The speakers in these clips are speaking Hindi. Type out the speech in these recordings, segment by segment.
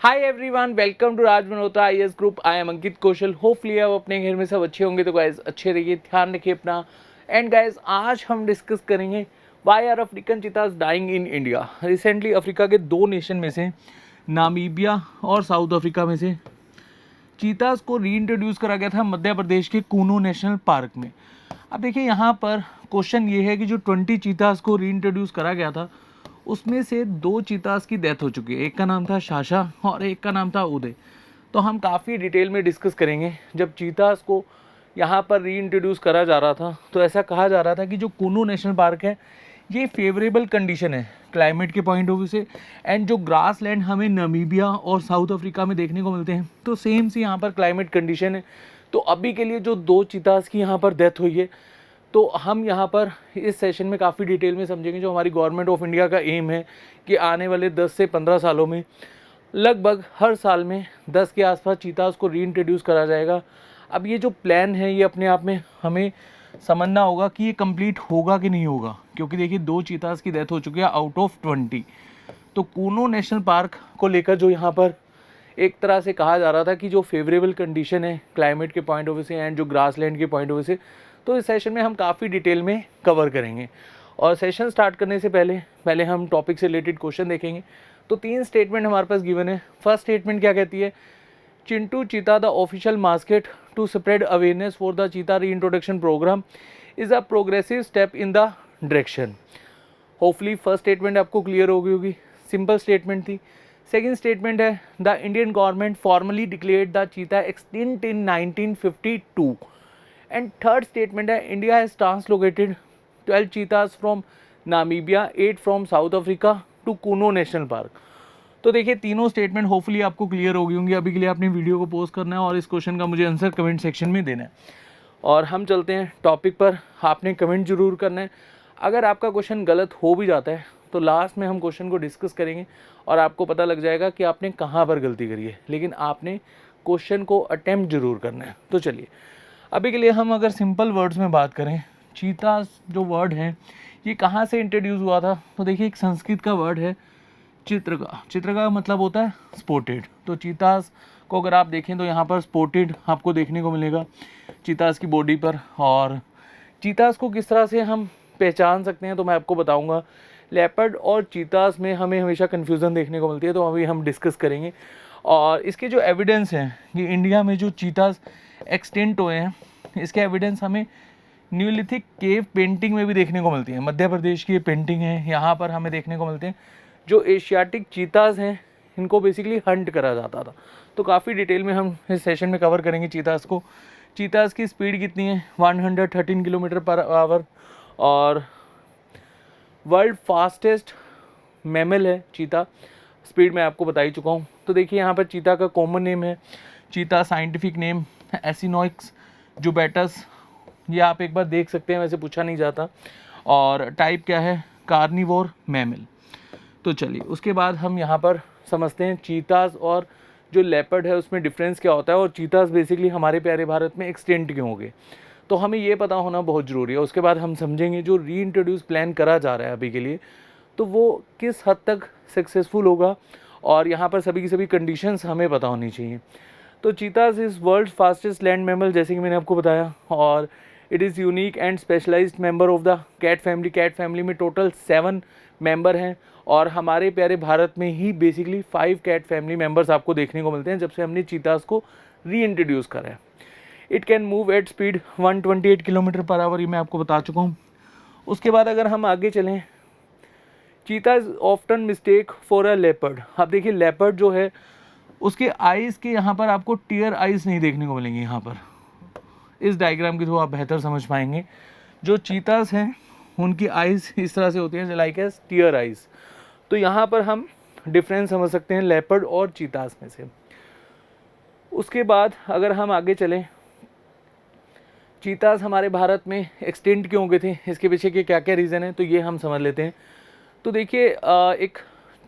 Hi everyone, welcome to Raj Malhotra IAS group. I am Ankit Kaushal. Hopefully आप अपने घर में सब अच्छे होंगे। तो गाइज अच्छे रहिए, ध्यान रखिए अपना। एंड गाइज आज हम डिस्कस करेंगे why are African cheetahs dying in India. Recently Africa के दो नेशन में से नामीबिया और साउथ अफ्रीका में से चीताज को रीइंट्रोड्यूस करा गया था मध्य प्रदेश के कूनो नेशनल पार्क में। अब देखिए यहाँ पर क्वेश्चन ये है कि जो 20 चीताज को रीइंट्रोड्यूस करा गया था उसमें से 2 चीताज की डेथ हो चुकी है। एक का नाम था शाशा और एक का नाम था उदय। तो हम काफ़ी डिटेल में डिस्कस करेंगे। जब चीताज को यहाँ पर रीइंट्रोड्यूस करा जा रहा था तो ऐसा कहा जा रहा था कि जो कूनो नेशनल पार्क है ये फेवरेबल कंडीशन है क्लाइमेट के पॉइंट ऑफ व्यू से। एंड जो ग्रास लैंड हमें नामीबिया और साउथ अफ्रीका में देखने को मिलते हैं तो सेम सी यहाँ पर क्लाइमेट कंडीशन है। तो अभी के लिए जो 2 चीताज की यहाँ पर डेथ हुई है तो हम यहाँ पर इस सेशन में काफ़ी डिटेल में समझेंगे। जो हमारी गवर्नमेंट ऑफ इंडिया का एम है कि आने वाले 10 से 15 सालों में लगभग हर साल में 10 के आसपास चीताज को रीइंट्रोड्यूस करा जाएगा। अब ये जो प्लान है ये अपने आप में हमें समझना होगा कि ये कंप्लीट होगा कि नहीं होगा, क्योंकि देखिए 2 चीताज की डेथ हो चुकी है आउट ऑफ 20। तो कूनो नेशनल पार्क को लेकर जो यहाँ पर एक तरह से कहा जा रहा था कि जो फेवरेबल कंडीशन है क्लाइमेट के पॉइंट ऑफ व्यू से एंड जो ग्रासलैंड के पॉइंट ऑफ व्यू से, तो इस सेशन में हम काफ़ी डिटेल में कवर करेंगे। और सेशन स्टार्ट करने से पहले हम टॉपिक से रिलेटेड क्वेश्चन देखेंगे। तो 3 स्टेटमेंट हमारे पास गिवन है। फर्स्ट स्टेटमेंट क्या कहती है? Chintu cheetah the official mascot to spread awareness for the cheetah reintroduction programme is a progressive step in the direction. Hopefully first statement आपको क्लियर हो गई होगी, सिंपल स्टेटमेंट थी। सेकेंड स्टेटमेंट है the Indian government formally declared the cheetah extinct in 1952। And third statement है India has translocated 12 cheetahs from Namibia, 8 from south Africa to Kuno national Park. तो देखिए तीनों स्टेटमेंट होपफुली आपको क्लियर हो गई होंगी। अभी के लिए आपने वीडियो को पोस्ट करना है और इस क्वेश्चन का मुझे आंसर कमेंट सेक्शन में देना है। और हम चलते हैं टॉपिक पर। आपने कमेंट जरूर करना है। अगर आपका क्वेश्चन गलत हो भी जाता है तो लास्ट में हम क्वेश्चन को डिस्कस करेंगे और आपको पता लग जाएगा कि आपने कहाँ पर गलती करी है, लेकिन आपने क्वेश्चन को अटेम्प्ट जरूर करना है। तो चलिए अभी के लिए हम अगर सिंपल वर्ड्स में बात करें, चीता जो वर्ड है ये कहाँ से इंट्रोड्यूस हुआ था? तो देखिए एक संस्कृत का वर्ड है चित्रका। चित्र का मतलब होता है स्पोर्टेड। तो चीतास को अगर आप देखें तो यहाँ पर स्पोर्टेड आपको देखने को मिलेगा चीतास की बॉडी पर। और चीतास को किस तरह से हम पहचान सकते हैं तो मैं आपको बताऊंगा। लेपर्ड और चीतास में हमें हमेशा कन्फ्यूज़न देखने को मिलती है, तो अभी हम डिस्कस करेंगे। और इसके जो एविडेंस हैं कि इंडिया में जो चीतास एक्सटेंट हुए हैं इसके एविडेंस हमें न्यूलिथिक केव पेंटिंग में भी देखने को मिलती है। मध्य प्रदेश की ये पेंटिंग है, यहाँ पर हमें देखने को मिलते हैं जो एशियाटिक चीताज हैं इनको बेसिकली हंट करा जाता था। तो काफ़ी डिटेल में हम इस सेशन में कवर करेंगे चीताज को। चीताज की स्पीड कितनी है? 113 किलोमीटर पर आवर। और वर्ल्ड फास्टेस्ट मैमल है चीता। स्पीड मैं आपको बता ही चुका हूँ। तो देखिए यहाँ पर चीता का कॉमन नेम है चीता, साइंटिफिक नेम एसिनोइक्स जुबैटस। ये आप एक बार देख सकते हैं, वैसे पूछा नहीं जाता। और टाइप क्या है? Carnivore mammal. तो चलिए उसके बाद हम यहाँ पर समझते हैं चीताज और जो लेपर्ड है उसमें डिफरेंस क्या होता है और चीताज बेसिकली हमारे प्यारे भारत में एक्सटेंट क्यों हो गए। तो हमें ये पता होना बहुत ज़रूरी है। उसके बाद हम समझेंगे जो रीइंट्रोड्यूस प्लान करा जा रहा है अभी के लिए तो वो किस हद तक सक्सेसफुल होगा और यहाँ पर सभी की सभी कंडीशंस हमें पता होनी चाहिए। तो cheetahs is world fastest land mammal, जैसे कि मैंने आपको बताया। और it is unique and specialised member of the cat family. Cat family में टोटल 7 मेंबर हैं और हमारे प्यारे भारत में ही बेसिकली 5 कैट फैमिली मेंबर्स आपको देखने को मिलते हैं जब से हमने चीताज को रीइंट्रोड्यूस करा है। It can move at speed 128 kilometre per hour, ये मैं आपको बता चुका हूँ। उसके बाद अगर हम आगे चलें, चीता is often mistake for a leopard. आप देखिए लेपर्ड जो है उसके आइज़ के यहाँ पर आपको टीयर आइज़ नहीं देखने को मिलेंगे। यहाँ पर इस डायग्राम के थ्रू आप बेहतर समझ पाएंगे। जो चीतास हैं उनकी आइज़ इस तरह से होती हैं लाइक एज टीयर आइज़। तो यहाँ पर हम डिफरेंस समझ सकते हैं लेपर्ड और चीतास में से। उसके बाद अगर हम आगे चलें, चीतास हमारे भारत में एक्सटेंट क्यों हो गए थे, इसके पीछे के क्या क्या रीज़न है तो ये हम समझ लेते हैं। तो देखिए एक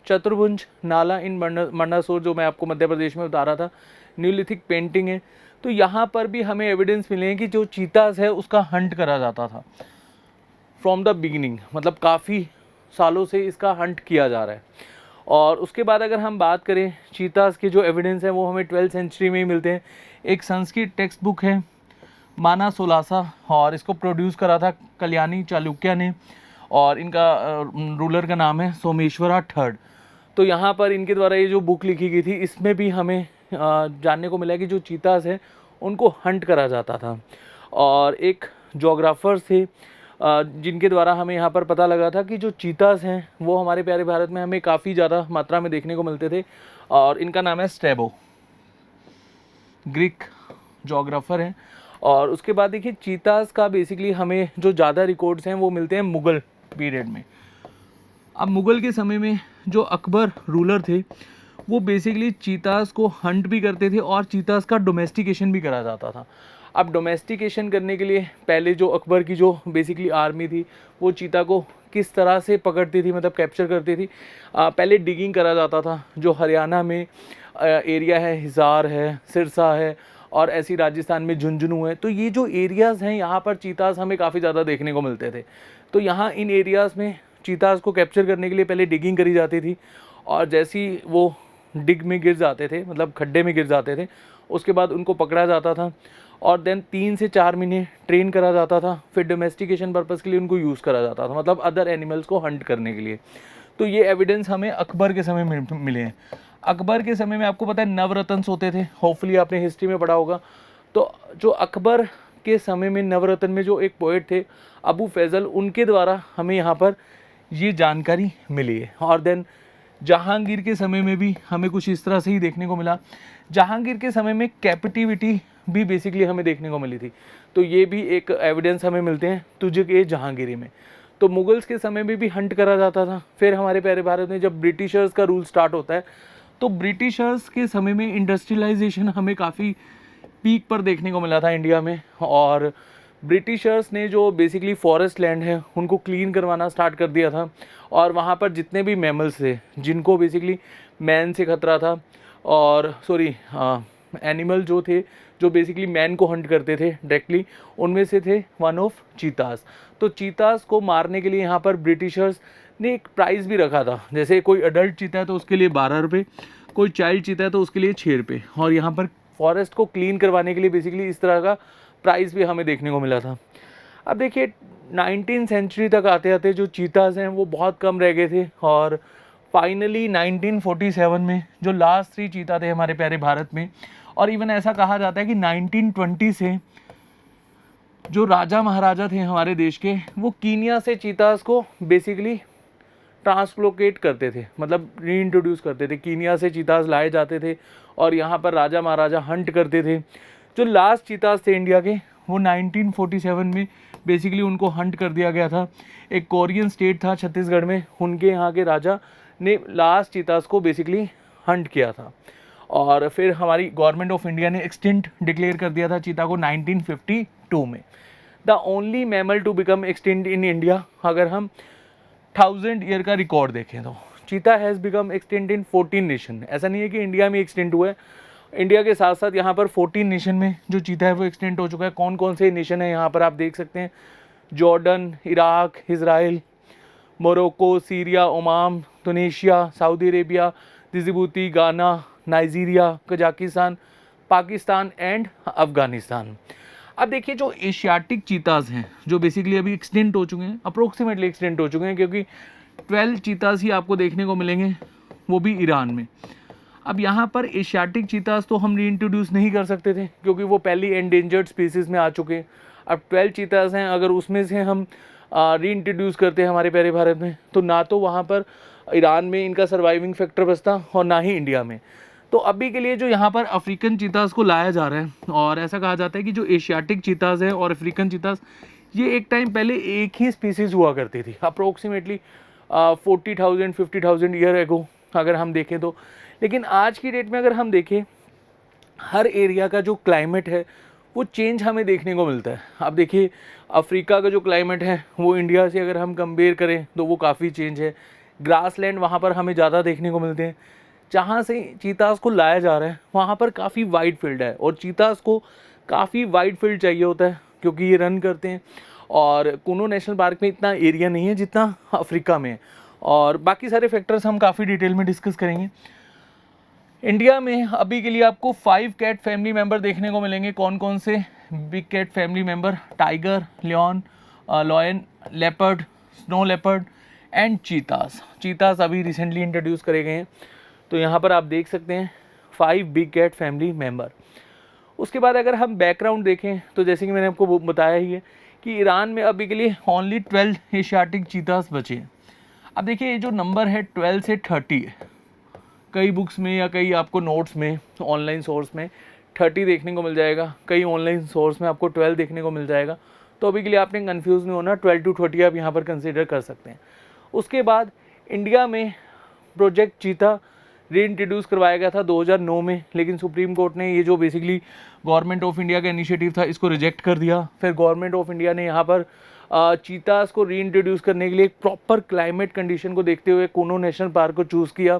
चतुर्भुज नाला इन मंडासोर जो मैं आपको मध्य प्रदेश में बता रहा था, न्यूलिथिक पेंटिंग है। तो यहाँ पर भी हमें एविडेंस मिले हैं कि जो चीतास है उसका हंट करा जाता था फ्रॉम द बिगिनिंग, मतलब काफ़ी सालों से इसका हंट किया जा रहा है। और उसके बाद अगर हम बात करें चीतास के जो एविडेंस हैं वो हमें 12th सेंचुरी में ही मिलते हैं। एक संस्कृत टेक्स्ट बुक है माना सोलासा, और इसको प्रोड्यूस करा था कल्याणी चालुक्य ने, और इनका रूलर का नाम है सोमेश्वरा थर्ड। तो यहाँ पर इनके द्वारा ये जो बुक लिखी गई थी इसमें भी हमें जानने को मिला कि जो चीतास है उनको हंट करा जाता था। और एक जोग्राफर्स थे जिनके द्वारा हमें यहाँ पर पता लगा था कि जो चीतास हैं वो हमारे प्यारे भारत में हमें काफ़ी ज़्यादा मात्रा में देखने को मिलते थे, और इनका नाम है स्ट्रैबो, ग्रीक जोग्राफर हैं। और उसके बाद देखिए चीतास का बेसिकली हमें जो ज़्यादा रिकॉर्ड्स हैं वो मिलते हैं मुग़ल पीरियड में। अब मुग़ल के समय में जो अकबर रूलर थे वो बेसिकली चीतास को हंट भी करते थे और चीतास का डोमेस्टिकेशन भी करा जाता था। अब डोमेस्टिकेशन करने के लिए पहले जो अकबर की जो बेसिकली आर्मी थी वो चीता को किस तरह से पकड़ती थी, मतलब कैप्चर करती थी। पहले डिगिंग करा जाता था। जो हरियाणा में एरिया है, हिसार है, सिरसा है, और ऐसी राजस्थान में झुंझुनू है, तो ये जो एरियाज़ हैं यहाँ पर चीतास हमें काफ़ी ज़्यादा देखने को मिलते थे। तो यहाँ इन एरियाज़ में चीतास को कैप्चर करने के लिए पहले डिगिंग करी जाती थी, और जैसी वो डिग में गिर जाते थे, मतलब खड्डे में गिर जाते थे, उसके बाद उनको पकड़ा जाता था और देन 3 से 4 महीने ट्रेन करा जाता था। फिर डोमेस्टिकेशन पर्पज़ के लिए उनको यूज़ करा जाता था, मतलब अदर एनिमल्स को हंट करने के लिए। तो ये एविडेंस हमें अकबर के समय में मिले हैं। अकबर के समय में आपको पता है नवरत्न होते थे, होपफुली आपने हिस्ट्री में पढ़ा होगा। तो जो अकबर के समय में नवरत्न में जो एक पोएट थे अबू फैज़ल, उनके द्वारा हमें यहाँ पर ये जानकारी मिली है। और देन जहांगीर के समय में भी हमें कुछ इस तरह से ही देखने को मिला। जहांगीर के समय में कैपिटिविटी भी बेसिकली हमें देखने को मिली थी, तो ये भी एक एविडेंस हमें मिलते हैं तुझे जहांगीरी में। तो मुगल्स के समय में भी हंट करा जाता था। फिर हमारे प्यारे भारत में जब ब्रिटिशर्स का रूल स्टार्ट होता है तो ब्रिटिशर्स के समय में इंडस्ट्रियलाइजेशन हमें काफ़ी पीक पर देखने को मिला था इंडिया में। और ब्रिटिशर्स ने जो बेसिकली फॉरेस्ट लैंड है उनको क्लीन करवाना स्टार्ट कर दिया था, और वहाँ पर जितने भी मैमल्स थे जिनको बेसिकली मैन से खतरा था, और एनिमल जो थे जो बेसिकली मैन को हंट करते थे डायरेक्टली, उनमें से थे वन ऑफ चीतास। तो चीतास को मारने के लिए यहाँ पर ब्रिटिशर्स ने एक प्राइस भी रखा था। जैसे कोई अडल्ट चीता है तो उसके लिए 12 रुपये, कोई चाइल्ड चीता है तो उसके लिए 6 रुपये, और यहाँ पर फॉरेस्ट को क्लीन करवाने के लिए बेसिकली इस तरह का प्राइस भी हमें देखने को मिला था। अब देखिए 19th सेंचुरी तक आते आते जो चीतास हैं वो बहुत कम रह गए थे, और फाइनली 1947 में जो लास्ट 3 चीता थे हमारे प्यारे भारत में, और इवन ऐसा कहा जाता है कि 1920 से जो राजा महाराजा थे हमारे देश के, वो कीनिया से चीतास को बेसिकली ट्रांसलोकेट करते थे, मतलब रीइंट्रोड्यूस करते थे। कीनिया से चीतास लाए जाते थे और यहाँ पर राजा महाराजा हंट करते थे। जो लास्ट चीतास थे इंडिया के वो 1947 में बेसिकली उनको हंट कर दिया गया था। एक कोरियन स्टेट था छत्तीसगढ़ में, उनके यहाँ के राजा ने लास्ट चीतास को बेसिकली हंट किया था, और फिर हमारी गवर्नमेंट ऑफ इंडिया ने एक्सटिंक्ट डिक्लेयर कर दिया था चीता को 1952 में। The only mammal to become extinct in India, अगर हम 1000 ईयर का रिकॉर्ड देखें तो cheetah has become extinct in 14 nation. ऐसा नहीं है कि इंडिया में एक्सटिंक्ट हुआ है, इंडिया के साथ साथ यहाँ पर 14 नेशन में जो चीता है वो एक्सटिंक्ट हो चुका है। कौन कौन से नेशन है यहाँ पर आप देख सकते हैं, Jordan, Iraq, Israel, Morocco, Syria, Oman, Tunisia, Saudi Arabia, Djibouti, Ghana, Nigeria, Kazakhstan, Pakistan and Afghanistan. अब देखिए जो एशियाटिक चीताज़ हैं जो बेसिकली अभी एक्सटिंक्ट हो चुके हैं, अप्रोक्सीमेटली एक्सटिंक्ट हो चुके हैं, क्योंकि 12 चीताज़ ही आपको देखने को मिलेंगे, वो भी ईरान में। अब यहाँ पर एशियाटिक चीताज़ तो हम रीइंट्रोड्यूस नहीं कर सकते थे क्योंकि वो पहली एंडेंजर्ड स्पीसीज़ में आ चुके हैं। अब 12 चीताज़ हैं, अगर उसमें से हम रीइंट्रोड्यूस करते हैं हमारे प्यारे भारत में, तो ना तो वहाँ पर ईरान में इनका सर्वाइविंग फैक्टर बचता और ना ही इंडिया में। तो अभी के लिए जो यहाँ पर अफ्रीकन चीताज़ को लाया जा रहा है, और ऐसा कहा जाता है कि जो एशियाटिक चीताज़ है और अफ्रीकन चीताज़, ये एक टाइम पहले एक ही स्पीसीज़ हुआ करती थी, अप्रोक्सीमेटली 40,000 50,000 ईयर एगो अगर हम देखें तो। लेकिन आज की डेट में अगर हम देखें, हर एरिया का जो क्लाइमेट है वो चेंज हमें देखने को मिलता है। अब देखिए अफ्रीका का जो क्लाइमेट है वो इंडिया से अगर हम कंपेयर करें तो वो काफ़ी चेंज है। ग्रास लैंड वहाँ पर हमें ज़्यादा देखने को मिलते हैं। जहाँ से चीताज़ को लाया जा रहा है वहाँ पर काफ़ी वाइड फील्ड है, और चीताज़ को काफ़ी वाइड फील्ड चाहिए होता है क्योंकि ये रन करते हैं, और कुनो नेशनल पार्क में इतना एरिया नहीं है जितना अफ्रीका में है। और बाकी सारे फैक्टर्स हम काफ़ी डिटेल में डिस्कस करेंगे। इंडिया में अभी के लिए आपको 5 कैट फैमिली मेंबर देखने को मिलेंगे। कौन कौन से big cat family member? Tiger, lion, lion, leopard, snow leopard and cheetahs. Cheetahs अभी रिसेंटली इंट्रोड्यूस करे गए हैं। तो यहाँ पर आप देख सकते हैं 5 बिग कैट फैमिली मेंबर। उसके बाद अगर हम बैकग्राउंड देखें तो जैसे कि मैंने आपको बताया ही है कि ईरान में अभी के लिए ओनली 12 एशियाटिक चीतास बचे हैं। अब देखिए ये जो नंबर है 12 से 30 है। कई बुक्स में या कई आपको नोट्स में, ऑनलाइन सोर्स में 30 देखने को मिल जाएगा, कई ऑनलाइन सोर्स में आपको 12 देखने को मिल जाएगा। तो अभी के लिए आपने कंफ्यूज नहीं होना, 12 to 30 आप यहाँ पर कंसिडर कर सकते हैं। उसके बाद इंडिया में प्रोजेक्ट चीता रीइंट्रोड्यूस करवाया गया था 2009 में, लेकिन सुप्रीम कोर्ट ने ये जो बेसिकली गवर्नमेंट ऑफ इंडिया का इनिशिएटिव था इसको रिजेक्ट कर दिया। फिर गवर्नमेंट ऑफ इंडिया ने यहाँ पर चीतास को रीइंट्रोड्यूस करने के लिए एक प्रॉपर क्लाइमेट कंडीशन को देखते हुए कूनो नेशनल पार्क को चूज़ किया।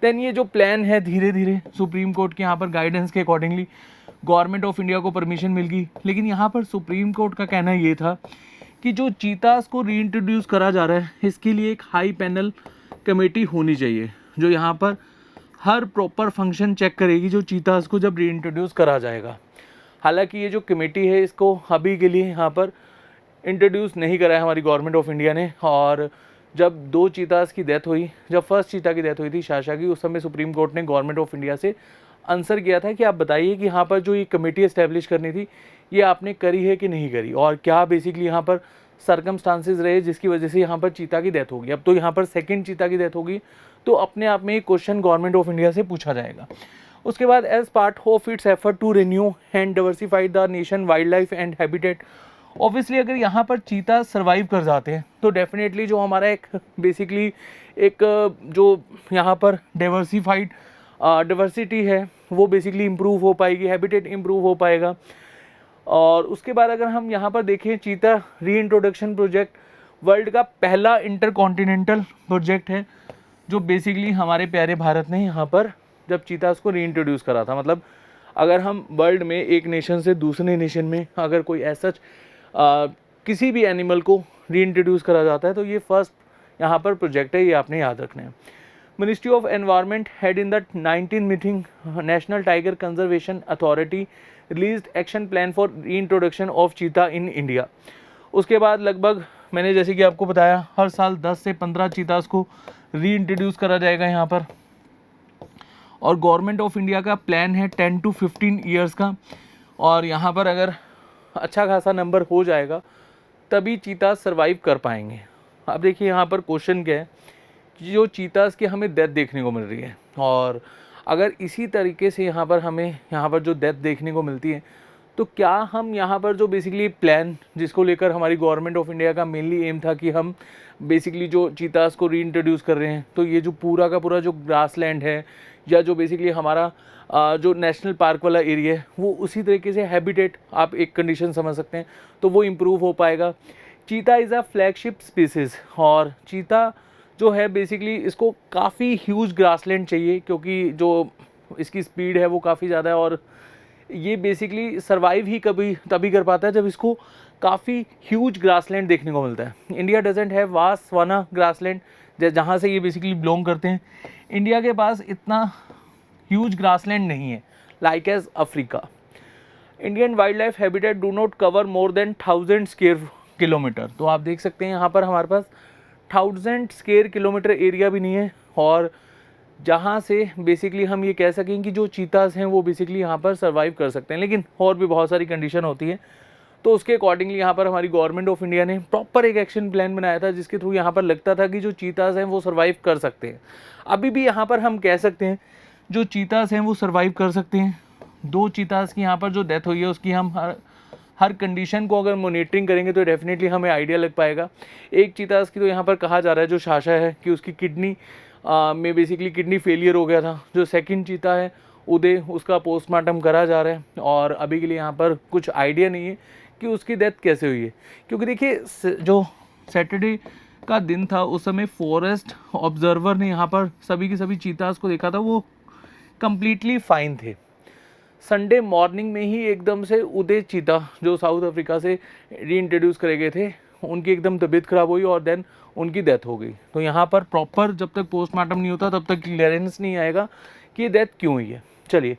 देन ये जो प्लान है धीरे धीरे सुप्रीम कोर्ट के यहाँ पर गाइडेंस के अकॉर्डिंगली गवर्नमेंट ऑफ इंडिया को परमिशन मिल गई। लेकिन यहाँ पर सुप्रीम कोर्ट का कहना ये था कि जो चीतास को रीइंट्रोड्यूस करा जा रहा है इसके लिए एक हाई पैनल कमेटी होनी चाहिए जो यहाँ पर हर प्रॉपर फंक्शन चेक करेगी जो चीतास को जब रीइंट्रोड्यूस करा जाएगा। हालांकि ये जो कमेटी है इसको अभी के लिए यहाँ पर इंट्रोड्यूस नहीं करा है हमारी गवर्नमेंट ऑफ इंडिया ने। और जब 2 चीतास की डेथ हुई, जब फर्स्ट चीता की डेथ हुई थी शाशा की, उस समय सुप्रीम कोर्ट ने गवर्नमेंट ऑफ इंडिया से आंसर किया था कि आप बताइए कि यहाँ पर जो ये कमेटी एस्टेब्लिश करनी थी ये आपने करी है कि नहीं करी, और क्या बेसिकली यहाँ पर सर्कमस्टांसेस रहे जिसकी वजह से यहाँ पर चीता की डेथ होगी। अब तो यहाँ पर सेकंड चीता की डेथ होगी तो अपने आप में ये क्वेश्चन गवर्नमेंट ऑफ इंडिया से पूछा जाएगा। उसके बाद as part of its effort to renew and diversify the nation wildlife and habitat, obviously अगर यहाँ पर चीता सर्वाइव कर जाते हैं तो डेफिनेटली जो हमारा एक बेसिकली एक जो यहाँ पर डाइवर्सिटी है वो बेसिकली इम्प्रूव हो पाएगी, हैबिटेट इम्प्रूव हो पाएगा। और उसके बाद अगर हम यहाँ पर देखें चीता रीइंट्रोडक्शन प्रोजेक्ट वर्ल्ड का पहला इंटरकॉन्टिनेंटल प्रोजेक्ट है जो बेसिकली हमारे प्यारे भारत ने यहाँ पर जब चीतास को रीइंट्रोड्यूस करा था। मतलब अगर हम वर्ल्ड में एक नेशन से दूसरे नेशन में अगर कोई ऐसा किसी भी एनिमल को रीइंट्रोड्यूस करा जाता है तो ये फर्स्ट यहाँ पर प्रोजेक्ट है, ये आपने याद रखना है। Ministry of environment had in the 19 meeting national tiger conservation authority released action plan for reintroduction of चीता इन इंडिया। उसके बाद लगभग मैंने जैसे कि आपको बताया हर साल 10 से 15 चीतास को रीइंट्रोड्यूस करा जाएगा यहाँ पर, और गवर्नमेंट ऑफ इंडिया का प्लान है 10 to 15 ईयर्स का। और यहाँ पर अगर अच्छा खासा नंबर हो जाएगा तभी चीतास सर्वाइव कर पाएंगे। अब देखिए यहाँ पर क्वेश्चन क्या है कि जो चीतास की हमें डेथ देखने को मिल रही है और अगर इसी तरीके से यहाँ पर हमें यहाँ पर जो डेथ देखने को मिलती है तो क्या हम यहाँ पर जो बेसिकली प्लान जिसको लेकर हमारी गवर्नमेंट ऑफ इंडिया का मेनली एम था कि हम बेसिकली जो चीतास को रीइंट्रोड्यूस कर रहे हैं तो ये जो पूरा का पूरा जो ग्रासलैंड है या जो बेसिकली हमारा जो नेशनल पार्क वाला एरिया है वो उसी तरीके से हैबिटेट आप एक कंडीशन समझ सकते हैं तो वो इम्प्रूव हो पाएगा। चीता इज़ अ फ्लैगशिप स्पीसीज़ और चीता जो है बेसिकली इसको काफ़ी ह्यूज ग्रासलैंड चाहिए क्योंकि जो इसकी स्पीड है वो काफ़ी ज़्यादा है और ये बेसिकली सर्वाइव ही कभी तभी कर पाता है जब इसको काफ़ी ह्यूज ग्रासलैंड देखने को मिलता है। India doesn't have vast savanna grassland जहाँ से ये बेसिकली बिलोंग करते हैं। इंडिया के पास इतना ह्यूज ग्रासलैंड नहीं है like as Africa. Indian wildlife habitat do not cover more than 1000 square kilometre. तो आप देख सकते हैं यहाँ पर हमारे पास 1000 स्क्वायर किलोमीटर एरिया भी नहीं है और जहाँ से बेसिकली हम ये कह सकें कि जो चीतास हैं वो बेसिकली यहाँ पर सर्वाइव कर सकते हैं। लेकिन और भी बहुत सारी कंडीशन होती है तो उसके अकॉर्डिंगली यहाँ पर हमारी गवर्नमेंट ऑफ इंडिया ने प्रॉपर एक एक्शन प्लान बनाया था जिसके थ्रू यहाँ पर लगता था कि जो चीतास हैं वो सर्वाइव कर सकते हैं। अभी भी यहाँ पर हम कह सकते हैं जो चीतास हैं वो सर्वाइव कर सकते हैं। 2 चीतास की यहाँ पर जो डेथ हुई है उसकी हम हर कंडीशन को अगर मॉनिटरिंग करेंगे तो डेफिनेटली हमें आइडिया लग पाएगा। एक चीतास की तो यहाँ पर कहा जा रहा है जो शाशा है कि उसकी किडनी में बेसिकली किडनी फेलियर हो गया था। जो सेकंड चीता है उदय उसका पोस्टमार्टम करा जा रहा है और अभी के लिए यहाँ पर कुछ आइडिया नहीं है कि उसकी डेथ कैसे हुई है क्योंकि देखिए जो सैटरडे का दिन था उस समय फॉरेस्ट ऑब्जर्वर ने यहाँ पर सभी की सभी चीतास को देखा था, वो कम्प्लीटली फाइन थे। संडे मॉर्निंग में ही एकदम से उदय चीता जो साउथ अफ्रीका से रीइंट्रोड्यूस करे गए थे उनकी एकदम तबीयत ख़राब हुई और देन उनकी डेथ हो गई। तो यहाँ पर प्रॉपर जब तक पोस्टमार्टम नहीं होता तब तक क्लियरेंस नहीं आएगा कि डेथ क्यों हुई है। चलिए,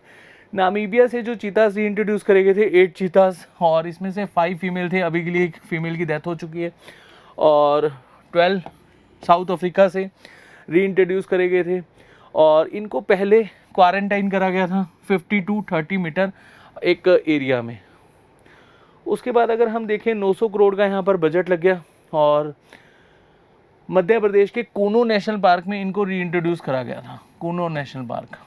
नामीबिया से जो चीतास री इंट्रोड्यूस करे गए थे 8 चीतास, और इसमें से 5 फीमेल थे। अभी के लिए एक फीमेल की डेथ हो चुकी है। और 12 साउथ अफ्रीका से री इंट्रोड्यूस करे गए थे, और इनको पहले क्वारंटाइन करा गया था 50 to 30 मीटर एक एरिया में। उसके बाद अगर हम देखें 900 करोड़ का यहाँ पर बजट लग गया, और मध्य प्रदेश के कूनो नेशनल पार्क में इनको री इंट्रोड्यूस करा गया था, कूनो नेशनल पार्क।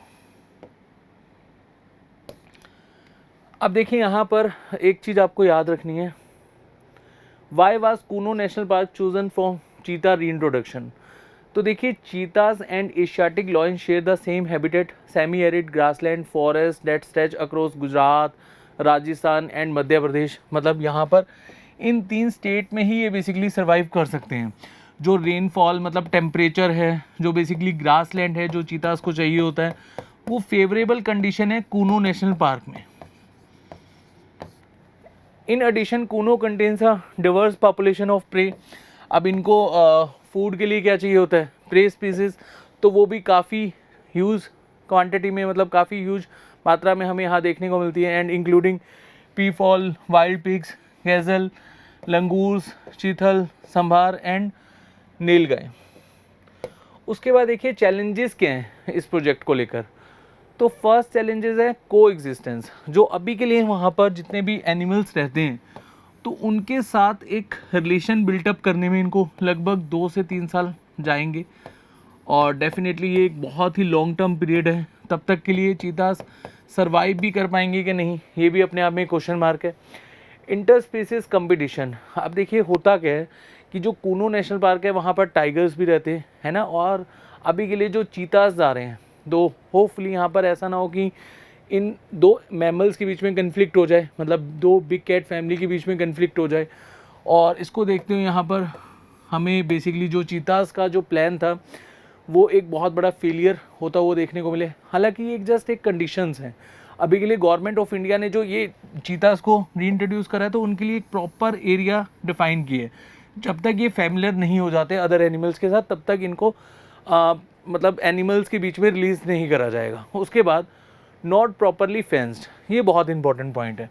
अब देखिए यहाँ पर एक चीज़ आपको याद रखनी है, why was Kuno national park chosen for cheetah reintroduction. तो देखिए, cheetahs and Asiatic lion share the same habitat, semi arid grassland forest that stretch across Gujarat, Rajasthan and Madhya Pradesh. मतलब यहाँ पर इन 3 स्टेट में ही ये बेसिकली सर्वाइव कर सकते हैं। जो रेनफॉल मतलब टेम्परेचर है, जो बेसिकली ग्रासलैंड है जो चीतास को चाहिए होता है, वो फेवरेबल कंडीशन है कूनो नेशनल पार्क में। In addition Kuno contains a diverse population of prey. अब इनको फूड के लिए क्या चाहिए होता है, प्रे स्पीसीज, तो वो भी काफ़ी ह्यूज क्वांटिटी में, मतलब काफ़ी ह्यूज मात्रा में हमें यहाँ देखने को मिलती है। And including peafowl, wild pigs, gazelle, langurs, chital, sambar and नीलगाय। उसके बाद देखिए चैलेंजेस क्या हैं इस प्रोजेक्ट को लेकर। तो फर्स्ट चैलेंजेस है को एग्जिस्टेंस। जो अभी के लिए वहाँ पर जितने भी एनिमल्स रहते हैं, तो उनके साथ एक रिलेशन बिल्टअप करने में इनको लगभग 2 से 3 साल जाएंगे, और डेफिनेटली ये एक बहुत ही लॉन्ग टर्म पीरियड है। तब तक के लिए चीतास सर्वाइव भी कर पाएंगे कि नहीं, ये भी अपने आप में क्वेश्चन मार्क है। Inter species competition. अब देखिए होता क्या है कि जो कूनो नेशनल पार्क है वहाँ पर टाइगर्स भी रहते हैं, है ना, और अभी के लिए जो चीतास जा रहे हैं, तो होपफुली यहाँ पर ऐसा ना हो कि इन 2 मैमल्स के बीच में कन्फ्लिक्ट हो जाए, मतलब 2 बिग कैट फैमिली के बीच में कन्फ्लिक्ट हो जाए। और इसको देखते हुए यहाँ पर हमें बेसिकली जो चीतास का जो प्लान था वो एक बहुत बड़ा फेलियर होता हुआ देखने को मिले। हालांकि ये जस्ट एक कंडीशंस हैं। अभी के लिए गवर्नमेंट ऑफ इंडिया ने जो ये चीतास को री इंट्रोड्यूस करा है, तो उनके लिए एक प्रॉपर एरिया डिफाइन किए है। जब तक ये फैमिलियर नहीं हो जाते अदर एनिमल्स के साथ, तब तक इनको मतलब एनिमल्स के बीच में रिलीज़ नहीं करा जाएगा। उसके बाद नॉट प्रॉपरली फेंस्ड, ये बहुत इंपॉर्टेंट पॉइंट है।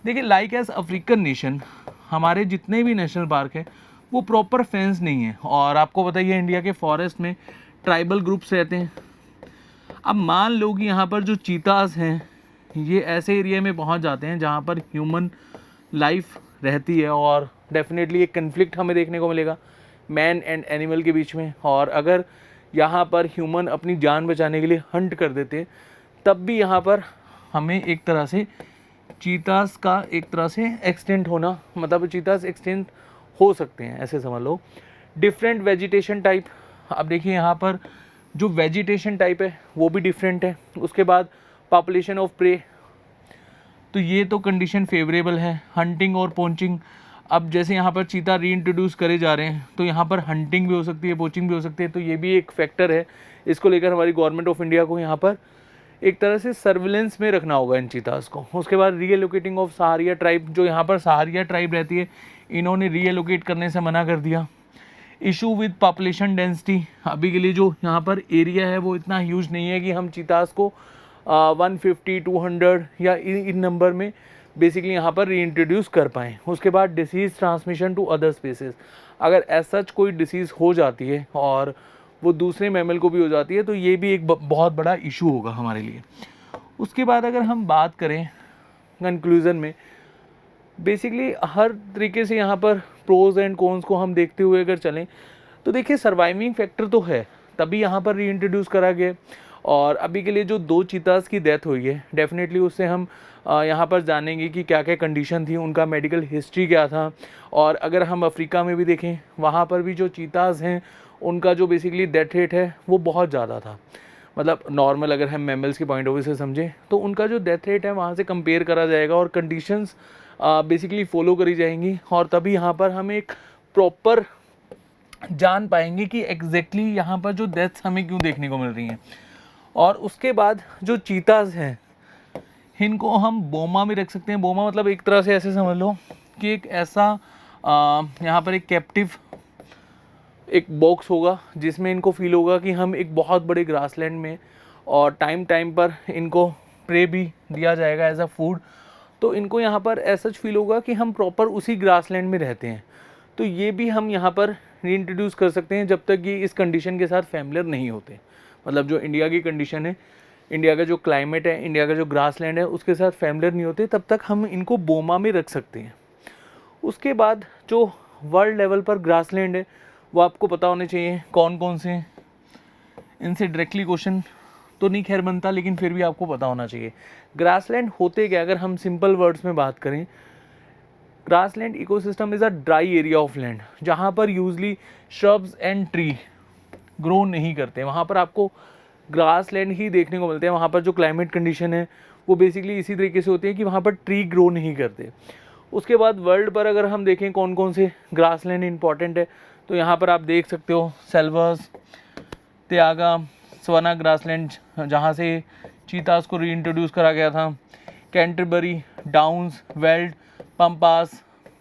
देखिए, लाइक एज अफ्रीकन नेशन, हमारे जितने भी नेशनल पार्क है वो प्रॉपर फेंस नहीं है। और आपको बताइए इंडिया के फॉरेस्ट में ट्राइबल ग्रुप्स रहते हैं। अब मान लो कि यहाँ पर जो चीतास हैं ये ऐसे एरिया में पहुँच जाते हैं जहाँ पर ह्यूमन लाइफ रहती है, और डेफिनेटली एक कन्फ्लिक्ट हमें देखने को मिलेगा मैन एंड एनिमल के बीच में। और अगर यहाँ पर ह्यूमन अपनी जान बचाने के लिए हंट कर देते, तब भी यहाँ पर हमें एक तरह से चीतास का एक तरह से एक्सटेंट होना, मतलब चीतास एक्सटेंट हो सकते हैं, ऐसे समझ लो। Different vegetation type. अब देखिए यहाँ पर जो वेजिटेशन टाइप है वो भी डिफरेंट है। उसके बाद पॉपुलेशन ऑफ प्रे, तो ये तो कंडीशन फेवरेबल है। हंटिंग और पोचिंग, अब जैसे यहाँ पर चीता री इंट्रोड्यूस करे जा रहे हैं, तो यहाँ पर हंटिंग भी हो सकती है, पोचिंग भी हो सकती है, तो ये भी एक फैक्टर है। इसको लेकर हमारी गवर्नमेंट ऑफ इंडिया को यहाँ पर एक तरह से सर्विलेंस में रखना होगा इन चीतास को। उसके बाद रीएलोकेटिंग ऑफ सहारिया ट्राइब, जो यहाँ पर सहारिया ट्राइब रहती है, इन्होंने रीएलोकेट करने से मना कर दिया। इशू विद पॉपुलेशन डेंसिटी, अभी के लिए जो यहाँ पर एरिया है वो इतना ह्यूज नहीं है कि हम चीतास को 150, 200 या इन नंबर में बेसिकली यहाँ पर री इंट्रोड्यूस कर पाएँ। उसके बाद disease transmission to other species, अगर ऐसा कोई डिसीज़ हो जाती है और वो दूसरे मैमल को भी हो जाती है, तो ये भी एक बहुत बड़ा इशू होगा हमारे लिए। उसके बाद अगर हम बात करें कंक्लूज़न में, बेसिकली हर तरीके से यहाँ पर प्रोज एंड कॉन्स को हम देखते हुए अगर चलें, तो देखिए सर्वाइविंग फैक्टर तो है, तभी यहाँ पर री इंट्रोड्यूस करा गया। और अभी के लिए जो 2 चीतास की डेथ हुई है, डेफिनेटली उससे हम यहाँ पर जानेंगे कि क्या क्या कंडीशन थी, उनका मेडिकल हिस्ट्री क्या था। और अगर हम अफ्रीका में भी देखें, वहाँ पर भी जो चीतास हैं उनका जो बेसिकली डेथ रेट है वो बहुत ज़्यादा था। मतलब नॉर्मल अगर हम मैमल्स के पॉइंट ऑफ व्यू से समझें, तो उनका जो डेथ रेट है वहाँ से कंपेयर करा जाएगा और कंडीशंस बेसिकली फॉलो करी जाएंगी, और तभी यहाँ पर हम एक प्रॉपर जान पाएंगे कि एग्जैक्टली यहाँ पर जो डेथ्स हमें क्यों देखने को मिल रही हैं। और उसके बाद जो चीतास हैं इनको हम बोमा में रख सकते हैं। बोमा मतलब एक तरह से ऐसे समझ लो कि एक ऐसा यहाँ पर एक कैप्टिव एक बॉक्स होगा जिसमें इनको फील होगा कि हम एक बहुत बड़े ग्रासलैंड में, और टाइम टाइम पर इनको प्रे भी दिया जाएगा एज अ फूड। तो इनको यहाँ पर ऐसा फील होगा कि हम प्रॉपर उसी ग्रासलैंड में रहते हैं। तो ये भी हम यहाँ पर रीइंट्रोड्यूस कर सकते हैं जब तक ये इस कंडीशन के साथ फैमिलियर नहीं होते। मतलब जो इंडिया की कंडीशन है, इंडिया का जो क्लाइमेट है, इंडिया का जो ग्रासलैंड है, उसके साथ फैमिलियर नहीं होते, तब तक हम इनको बोमा में रख सकते हैं। उसके बाद जो वर्ल्ड लेवल पर ग्रासलैंड है वो आपको पता होने चाहिए कौन कौन से। इनसे डायरेक्टली क्वेश्चन तो नहीं खैर बनता, लेकिन फिर भी आपको पता होना चाहिए ग्रासलैंड होते क्या। अगर हम सिंपल वर्ड्स में बात करें, grassland ecosystem is a dry area of land जहाँ पर usually shrubs and tree grow नहीं करते। वहाँ पर आपको ग्रासलैंड ही देखने को मिलते हैं। वहाँ पर जो क्लाइमेट कंडीशन है वो बेसिकली इसी तरीके से होती है कि वहाँ पर ट्री ग्रो नहीं करते। उसके बाद वर्ल्ड पर अगर हम देखें कौन कौन से ग्रासलैंड इंपॉर्टेंट है, तो यहाँ पर आप देख सकते हो सेल्वर्स, त्यागा, सवाना ग्रासलैंड जहाँ से चीतास को रीइंट्रोड्यूस करा गया था, Canterbury, downs, veld, pampas,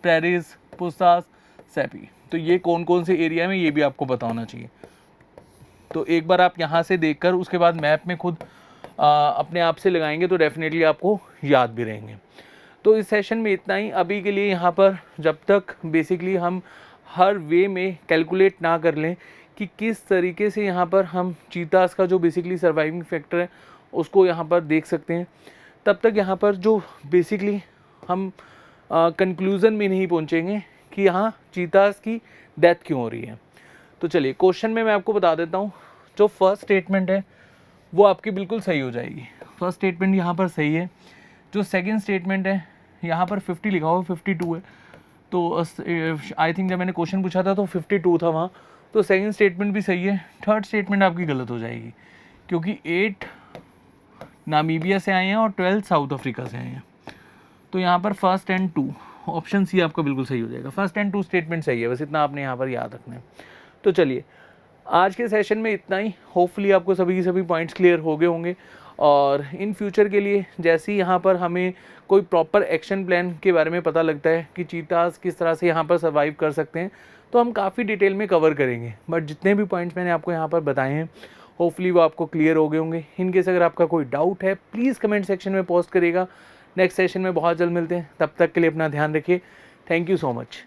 prairies, pusztas, steppe. तो ये कौन कौन से एरिया में, ये भी आपको पता होना चाहिए। तो एक बार आप यहाँ से देखकर उसके बाद मैप में खुद अपने आप से लगाएंगे तो डेफिनेटली आपको याद भी रहेंगे। तो इस सेशन में इतना ही अभी के लिए। यहाँ पर जब तक बेसिकली हम हर वे में कैलकुलेट ना कर लें कि किस तरीके से यहाँ पर हम चीतास का जो बेसिकली सर्वाइविंग फैक्टर है उसको यहाँ पर देख सकते हैं, तब तक यहाँ पर जो बेसिकली हम कंक्लूज़न में नहीं पहुँचेंगे कि यहाँ चीतास की डेथ क्यों हो रही है। तो चलिए क्वेश्चन में मैं आपको बता देता हूँ। जो फर्स्ट स्टेटमेंट है वो आपकी बिल्कुल सही हो जाएगी। फर्स्ट स्टेटमेंट यहाँ पर सही है। जो सेकंड स्टेटमेंट है यहाँ पर 50 लिखा हुआ, 52 है। तो आई थिंक जब मैंने क्वेश्चन पूछा था तो 52 था वहाँ। तो सेकंड स्टेटमेंट भी सही है। थर्ड स्टेटमेंट आपकी गलत हो जाएगी क्योंकि 8 नामीबिया से आए हैं और 12 साउथ अफ्रीका से आए हैं। तो यहाँ पर फर्स्ट एंड 2 ऑप्शन सी आपका बिल्कुल सही हो जाएगा। फर्स्ट एंड 2 स्टेटमेंट सही है, बस इतना आपने यहाँ पर याद रखना है। तो चलिए आज के सेशन में इतना ही। होपफुली आपको सभी के सभी पॉइंट्स क्लियर हो गए होंगे, और इन फ्यूचर के लिए जैसे ही यहाँ पर हमें कोई प्रॉपर एक्शन प्लान के बारे में पता लगता है कि चीतास किस तरह से यहाँ पर सर्वाइव कर सकते हैं, तो हम काफ़ी डिटेल में कवर करेंगे। बट जितने भी पॉइंट्स मैंने आपको यहाँ पर बताए हैं होपफुली वो आपको क्लियर हो गए होंगे। इन केस अगर आपका कोई डाउट है प्लीज़ कमेंट सेक्शन में पोस्ट करिएगा। नेक्स्ट सेशन में बहुत जल्द मिलते हैं, तब तक के लिए अपना ध्यान रखिए। Thank you so much.